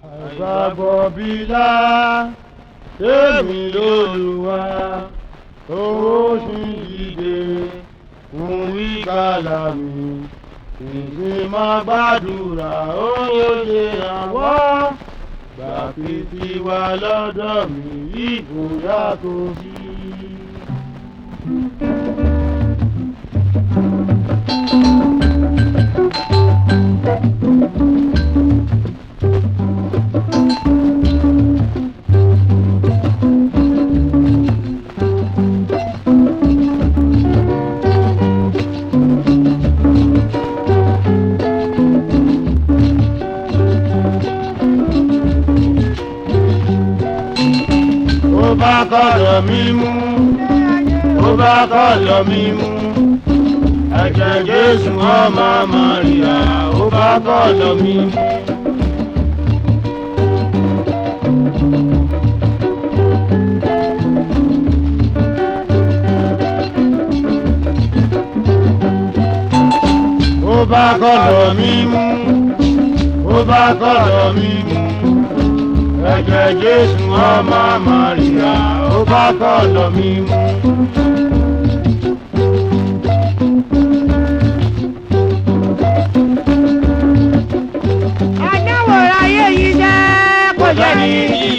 àìgbàgbọ́ bílá èmi lÓlúwa owó sì dìde fún ìgbàlà mi èmi máa gbàdúrà òye àwọ̀ gbàgbé tiwa lọ́dọ̀ mi ìgboyà tó sí. Ó bá kọ̀lọ̀ mi mú, ó bá kọ̀lọ̀ mi mú, ẹ̀jẹ̀ Jésù ọmọ Màríà, ó bá kọ̀lọ̀ mi mú. Ó bá kọ̀lọ̀ mi mú, ó bá kọ̀lọ̀ mi mú, ẹ̀jẹ̀ Jésù ọmọ Màríà, ó bá kọ̀lọ̀ mi mú. Àdánwò ayé yìí jẹ́ kò jẹ́ ní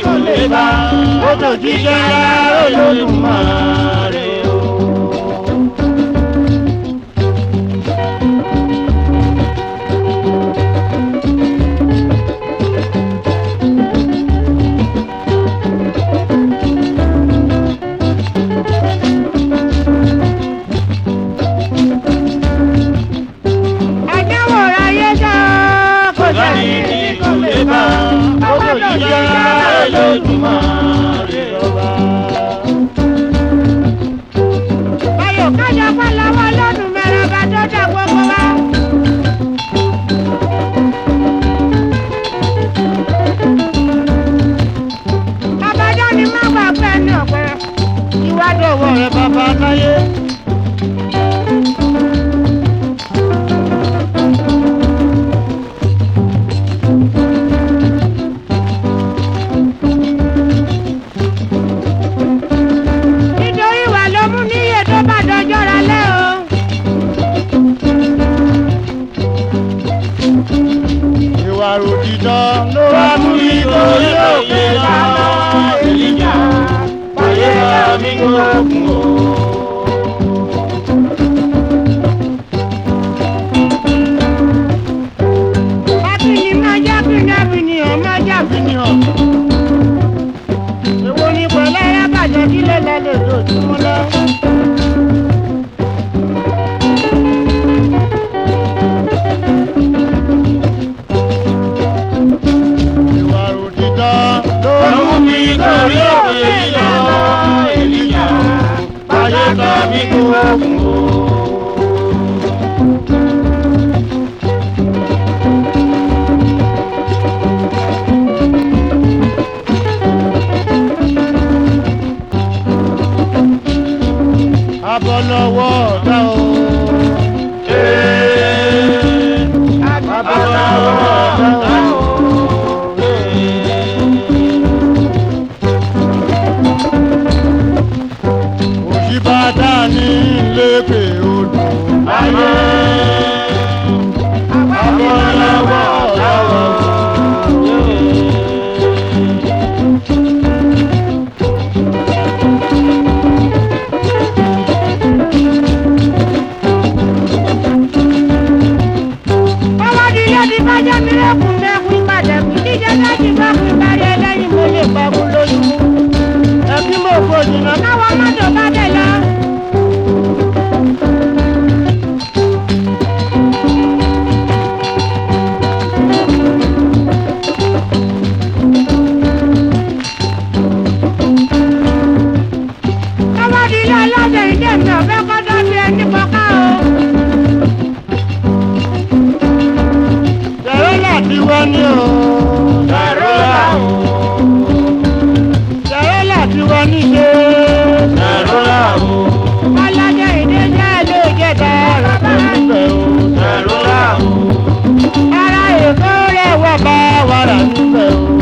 kò lè bá ó tó jíjẹ́ Olódùmarè o. àdánwò ayé jẹ́ kò jẹ́ ní kò lè bá ó tó jíjẹ́ Olódùmarè ọba. ayò kájà pálawọ́ lọ́dún mẹ́rin bá tó dá gbogbo wa. Abájọ́ ni má gbà pẹ́ ní ọ̀pẹ ìwádìí owó rẹ̀ bàbá láyé. Nítorí wà ló mú níyè tó bá dọjọ́ ra lẹ́ o. Ìwà òtítọ́ ló wá mú ìtòrí òkè lọ́nà Èlíjà báyé mi gbógun o. Abìnrin máa jábìnrin abìnrin máa jábìnrin. Èwo ni pẹ̀lẹ́ ẹ bàjẹ́ kí lè lọ lè dojúmọ́ lọ. Ìwà òtítọ́ ló mú mi lórí òkè lọ́nà Èlíjà báyé mi gbógun o. Abọ́lọ́wọ́ ọ̀tá o. Abọ́lọ́wọ́ ọ̀tá o. Òṣìbàdà ní lépè odò ayé. Abọ́lọ́wọ́ ọ̀tá o. Ọmọdé ti bá jẹ́ mi lẹ́kùn lẹ́kùn ìpàdẹ́kùn jíjẹ́ láti bá fún ìparí ẹlẹ́yìn mo lè pẹ̀kún lójú. Ẹbí mo kò jìnnà káwọn mọ́tò bá dẹ̀ lọ. Ọmọdé ilé ọlọ́dẹ ìdè mi ọ̀fẹ́ kọ́tọ́ bí ẹni kọ́ká o. Jẹ̀rọ láti wá ní o. Jẹ̀rọ láti. Jẹ̀rọ láti wá ní ṣe. Jẹ̀rọ láti. Ọlọ́dẹ ìdè jẹ́ ilé ìjẹta. Níbẹ̀ o. Jẹ̀rọ láti. Ara èkó rẹ̀ wọ̀ bá Wàrà níbẹ̀ o.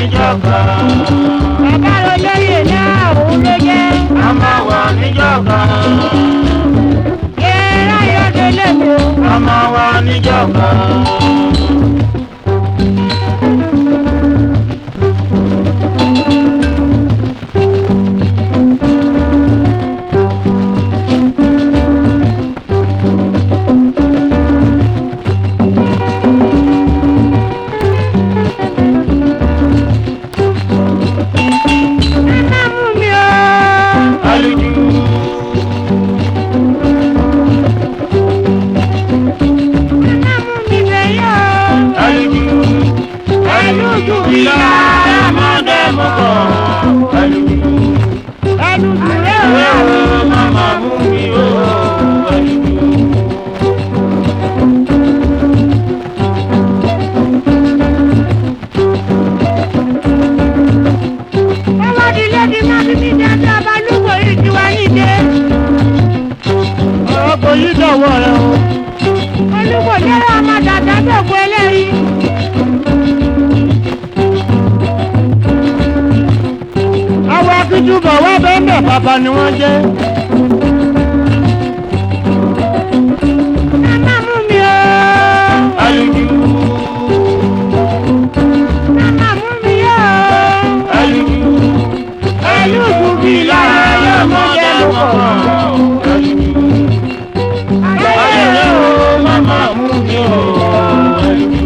níjọba. Bàbá olóyè náà òun ló jẹ́. A máa wà níjọba. Yẹ́rẹ́ ayọ̀dẹ lẹ́mi o. A máa wà níjọba. Bàbá ni wọ́n jẹ́. Màmá mú mi o. Alùjù. Màmá mú mi o. Alùjù. Alùjù bí lára lọ́mọdé lọ́kọ̀. Alùjù. Ayẹyẹ o, màmá mú mi o. Alùjù.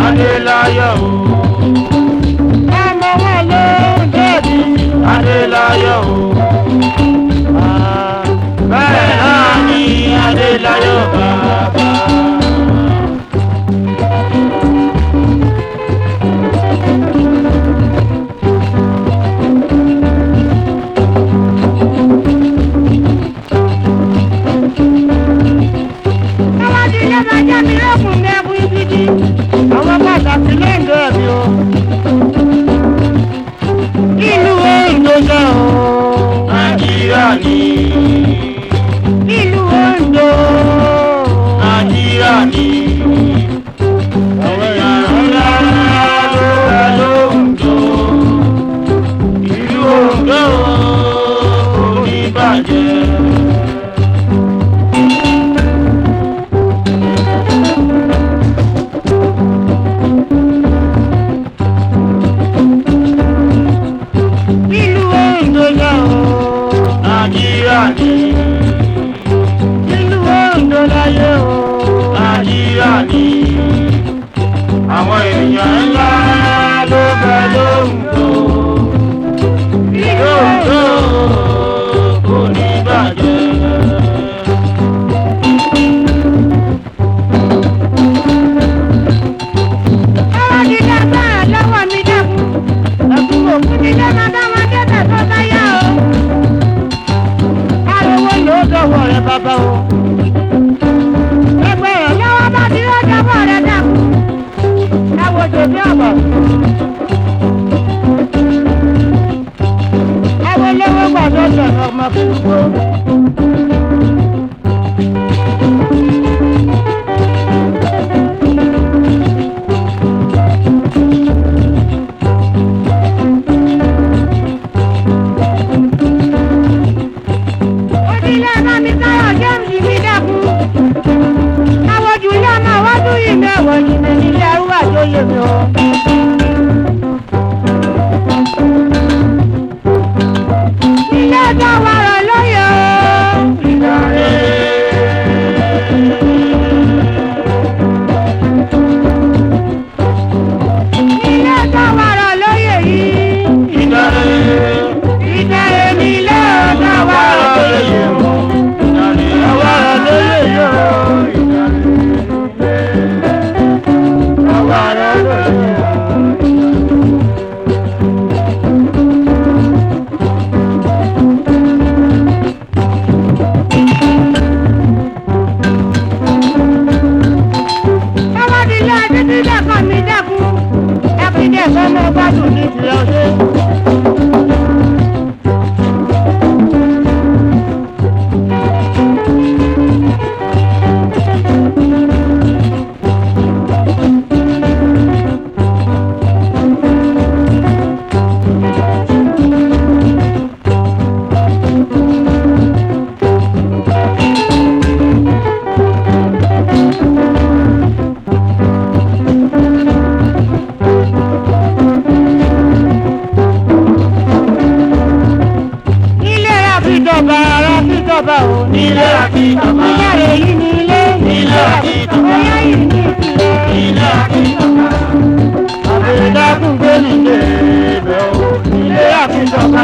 Adélayọ̀ o. Ọmọ wọn ló ń dẹ́bi. Adélayọ̀ o. Bẹ́ẹ̀ náà ni Adélayọ̀ bàbá. Àwọn ti lé máa jẹ́ mi lókun mẹ́kún gidi. Àwọn pàtàkì lẹ́ǹdọ̀ mi o. Ìlú Oǹdó jẹ́ o. Nàìjíríà ni. Ìlú Oǹdó. Nàìjíríà ni. Àwọn èèyàn ńlá ló wà lóńdó. Ìlú Oǹdó kò ní bàjẹ́. Nàìjíríà ni. Ìlú Oǹdó láyé o. Nàìjíríà ni. Àwọn èèyàn ńlá ló bẹ lóńdó. Ìlú Oǹdó kò ní bàjẹ́. Àwọn ti dàgbà lọ́wọ́ mi dẹ́kun. Ẹ̀kún òkú ti dẹ́gbà táwọn akẹ́kọ̀ọ́ tó táyà o. Ariwo ló dọ̀wọ́ rẹ̀ bàbá o. Ẹgbẹ́ rẹ̀ lọ́wọ́ bá ti rọ́ dọ́wọ́ rẹ̀ dẹ́kun. Ẹ wo tèmi ọ̀bọ̀. Ẹ wo lówó gbàdọ̀ sọ̀rọ̀ ọmọ kúrúkú. Odile náà mi káyọ̀ James mi dẹ́kun. Àwọn jùlọ náà wá tún yìí mẹ́wọ̀ yìí ní ilé arúgbó àjọyè mi o. àkìtọ̀ka. Ìyáre yìí ní ilé. Ilé àkìtọ̀ka. Ọyá yìí ní ìpìlẹ̀. Ilé àkìtọ̀ka. Àbẹ̀dàkùn gbé nílé ibẹ̀ o. Ilé àkìtọ̀ka.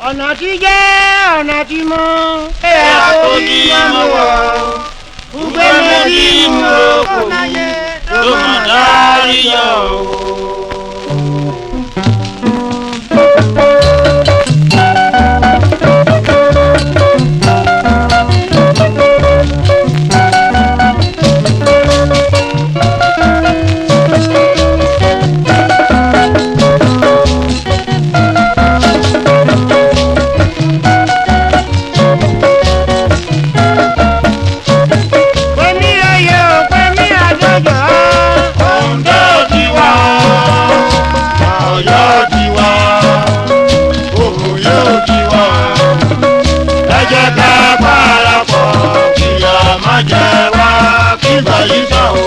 ọ̀nà tí jẹ́ ọ̀nà tí mọ́. ẹ̀yà tó ní mọ́ wọ̀ gbogbo méjì mú òkú tó mọ̀ dárí yọ̀ o. yóò di wá ogun yóò di wá ẹ jẹ́ ká parapọ̀ kíyà má jẹ wá kígbà yìí tán o.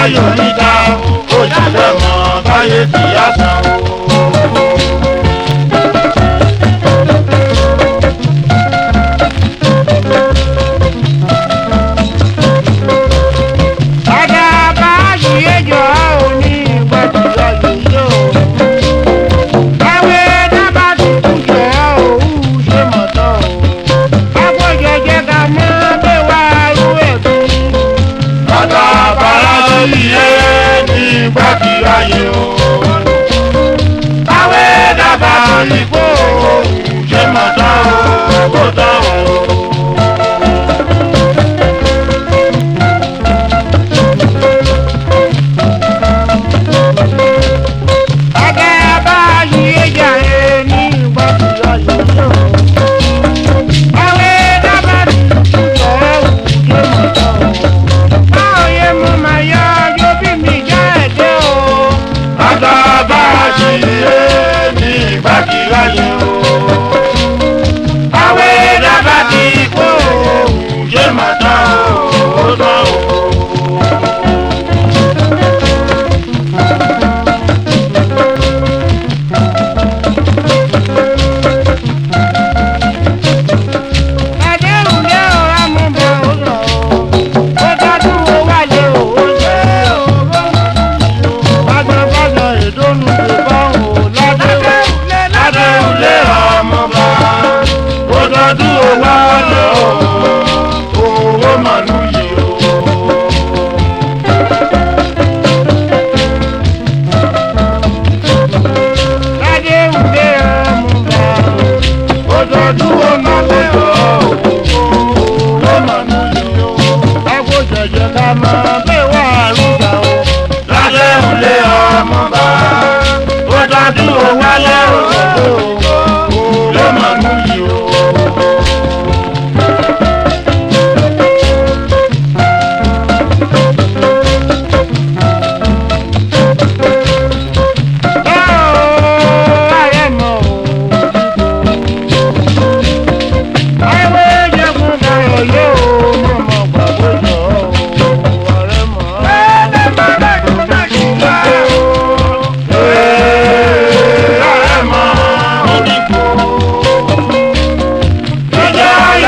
Ayọ̀ níta, ó ṣẹ̀ṣẹ̀ mọ́ báyé tí a san o. Àdàbà ṣìyẹ́jọ́ òní ìgbàdí ayé yóò. Káwé dábàá tuntun jọ òwú ṣe mọ̀tọ́ o. Agbójẹjẹ ká mọ́ bẹ́ẹ̀ wá rú ẹ̀kú. Àdàbà ṣìyẹ́ ní ìgbàdí ayé o.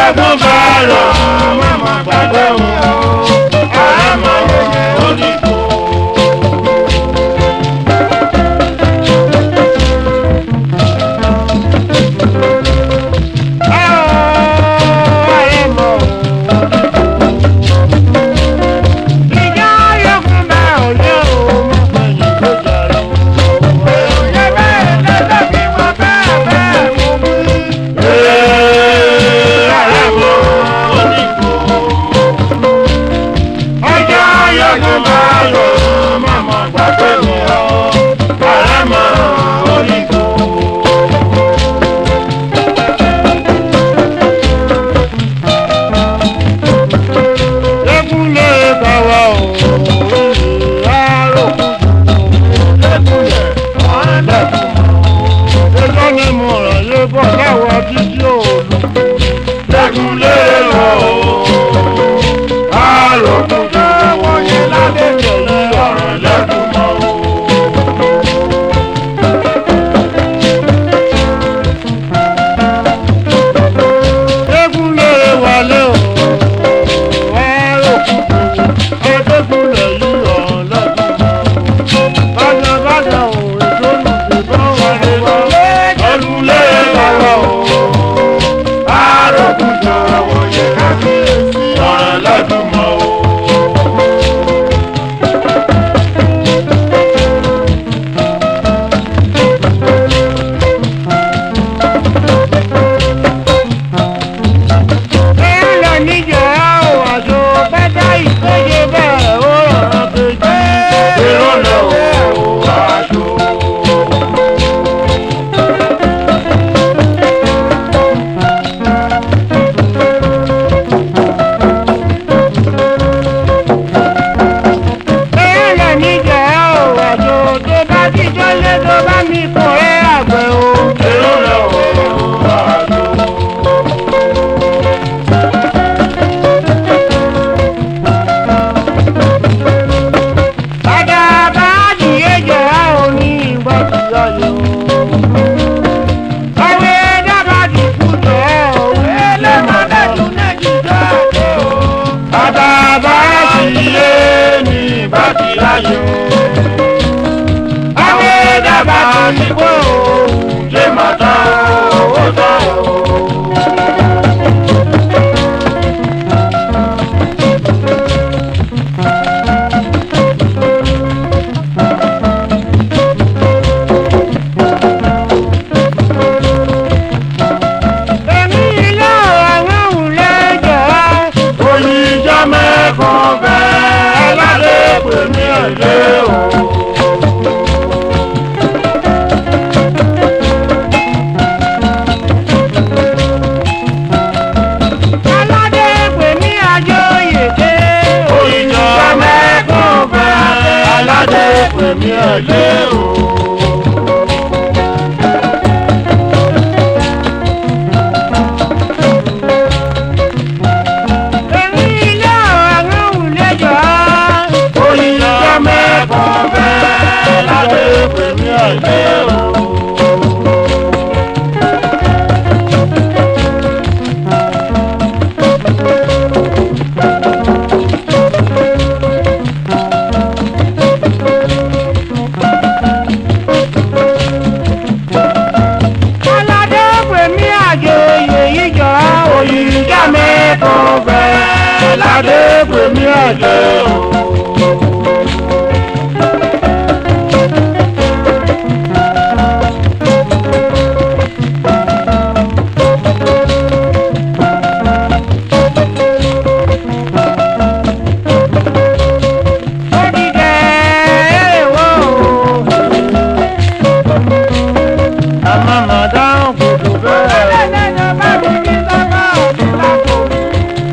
lẹ́kún bá lọ mọ̀mọ́ gbàgbé wọn ọ̀rẹ́ mọ̀ ó ní kó.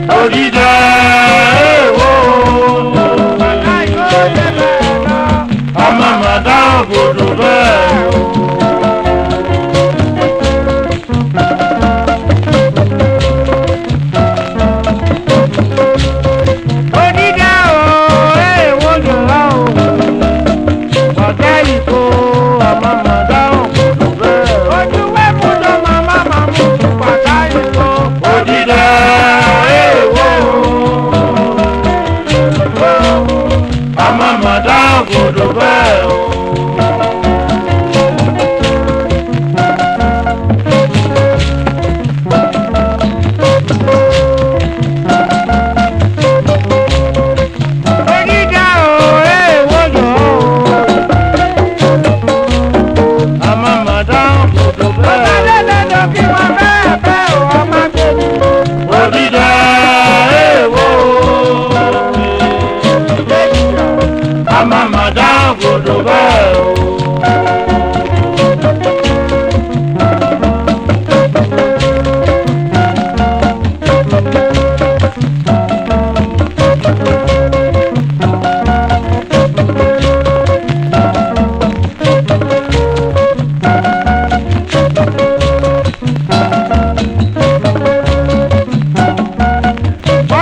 Odide,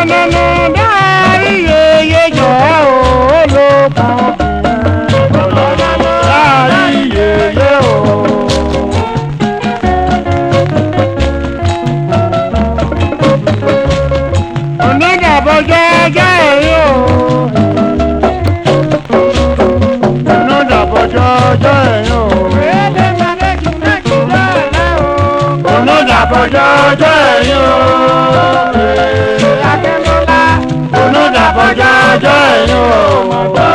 nánú dárí yeye jọ ó ló kàn dárí yeye o. Onídàbọ̀ jẹ́jẹ́ èyí o. Onídàbọ̀ jẹ́jẹ́ èyí o. Onídàbọ̀ jẹ́jẹ́ èyí o. Onídàbọ̀ jẹ́jẹ́ èyí o. Mo gbà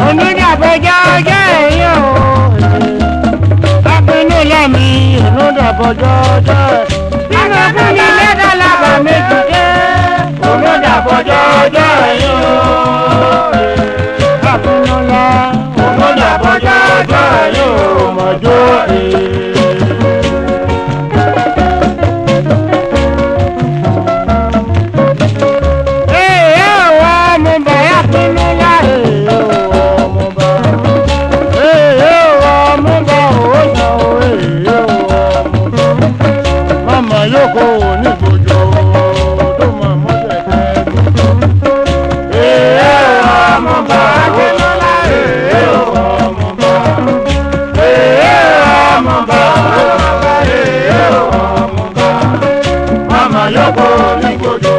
onídàbọ̀ jẹ́jẹ́ èyí o. Apinnu lẹ́mi onídàbọ̀ jẹ́jẹ́. Akẹ́kọ̀ọ́ ní lẹ́dà lábà méjì dé. Onídàbọ̀ jẹ́jẹ́ èyí o. Apinnu lẹ́ onídàbọ̀ jẹ́jẹ́ èyí o. Mọ̀jọ́ èyí. Yoko ní gbòjò tó máa mọ́tẹ̀ tẹ́lẹ̀. Ọmọba Akínọ́lá ọmọba. Ọmọba ọmọba. Mama Yoko ní gbòjò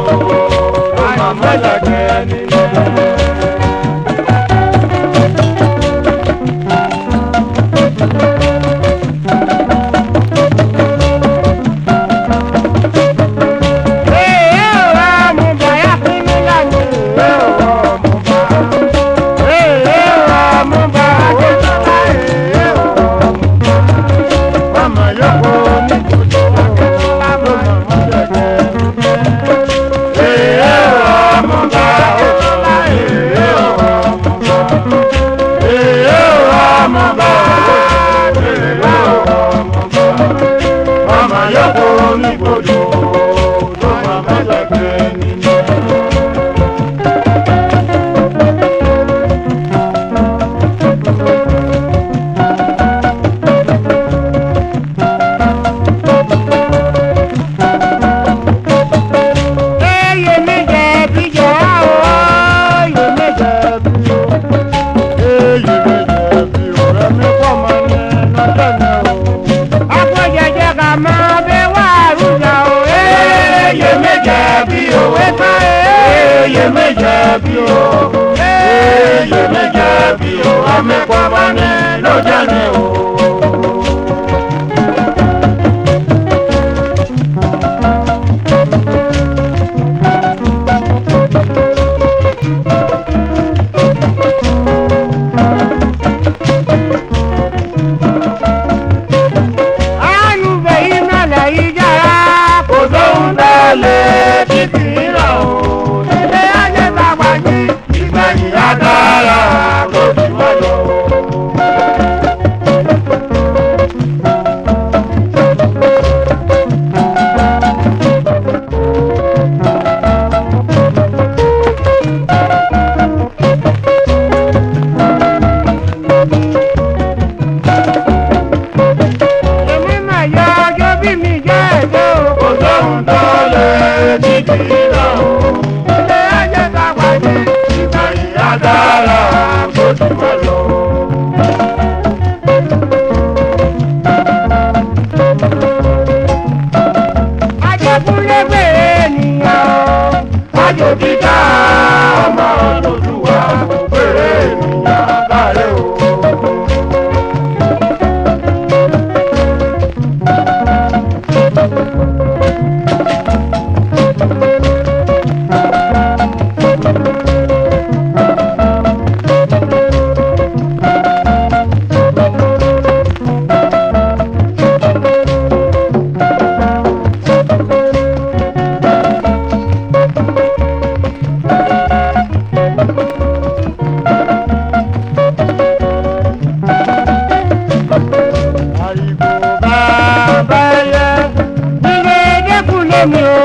tó máa mọ́tẹ̀ tẹ́lẹ̀. mi o.